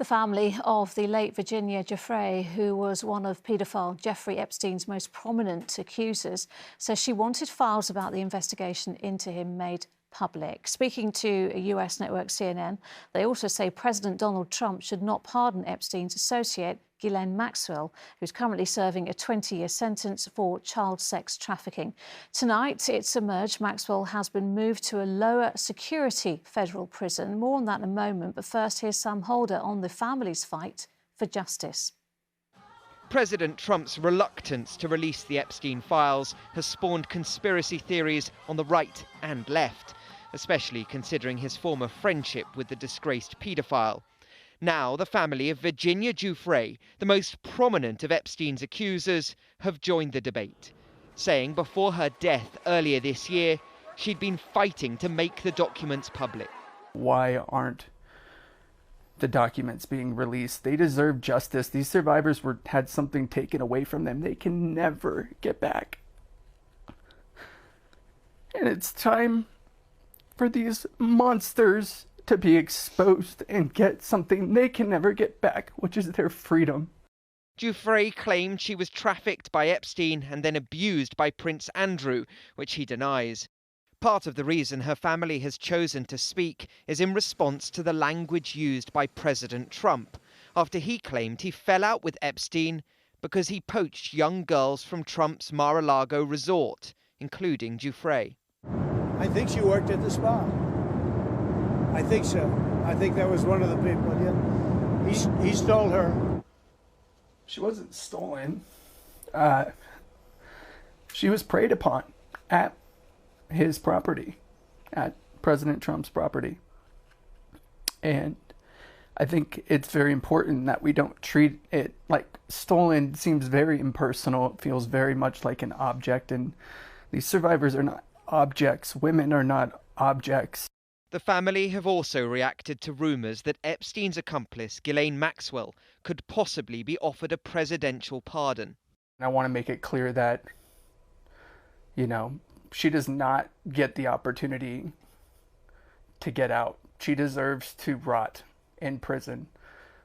The family of the late Virginia Giuffre, who was one of paedophile Jeffery Epstein's most prominent accusers, says she wanted files about the investigation into him made public. Speaking to a US network, CNN, they also say President Donald Trump should not pardon Epstein's associate, Ghislaine Maxwell, who's currently serving a 20-year sentence for child sex trafficking. Tonight, it's emerged Maxwell has been moved to a lower security federal prison. More on that in a moment, but first, here's Sam Holder on the family's fight for justice. President Trump's reluctance to release the Epstein files has spawned conspiracy theories on the right and left, especially considering his former friendship with the disgraced paedophile. Now, the family of Virginia Giuffre, the most prominent of Epstein's accusers, have joined the debate, saying before her death earlier this year, she'd been fighting to make the documents public. Why aren't the documents being released? They deserve justice. These survivors had something taken away from them they can never get back. And it's time for these monsters to be exposed and get something they can never get back, which is their freedom. Giuffre claimed she was trafficked by Epstein and then abused by Prince Andrew, which he denies. Part of the reason her family has chosen to speak is in response to the language used by President Trump, after he claimed he fell out with Epstein because he poached young girls from Trump's Mar-a-Lago resort, including Giuffre. I think she worked at the spa. I think so. I think that was one of the people, yeah. He stole her. She wasn't stolen. She was preyed upon at his property, at President Trump's property. And I think it's very important that we don't treat it like stolen. It seems very impersonal. It feels very much like an object. And these survivors are not objects. Women are not objects. The family have also reacted to rumours that Epstein's accomplice, Ghislaine Maxwell, could possibly be offered a presidential pardon. I want to make it clear that, she does not get the opportunity to get out. She deserves to rot in prison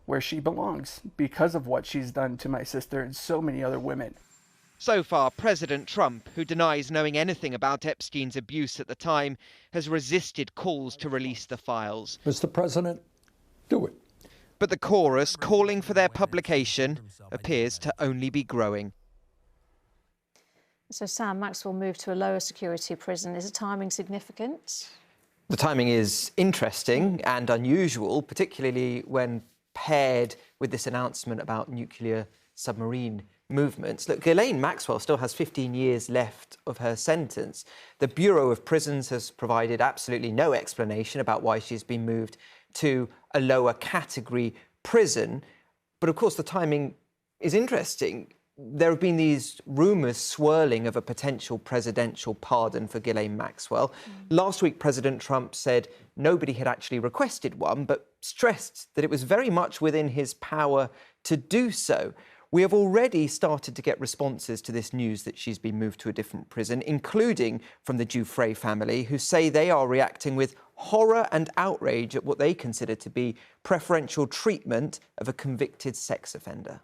where she belongs because of what she's done to my sister and so many other women. So far, President Trump, who denies knowing anything about Epstein's abuse at the time, has resisted calls to release the files. Mr. President, do it. But the chorus calling for their publication appears to only be growing. So, Sam, Maxwell moved to a lower security prison. Is the timing significant? The timing is interesting and unusual, particularly when paired with this announcement about nuclear submarine movements. Look, Ghislaine Maxwell still has 15 years left of her sentence. The Bureau of Prisons has provided absolutely no explanation about why she's been moved to a lower category prison. But of course, the timing is interesting. There have been these rumours swirling of a potential presidential pardon for Ghislaine Maxwell. Last week, President Trump said nobody had actually requested one, but stressed that it was very much within his power to do so. We have already started to get responses to this news that she's been moved to a different prison, including from the Giuffre family, who say they are reacting with horror and outrage at what they consider to be preferential treatment of a convicted sex offender.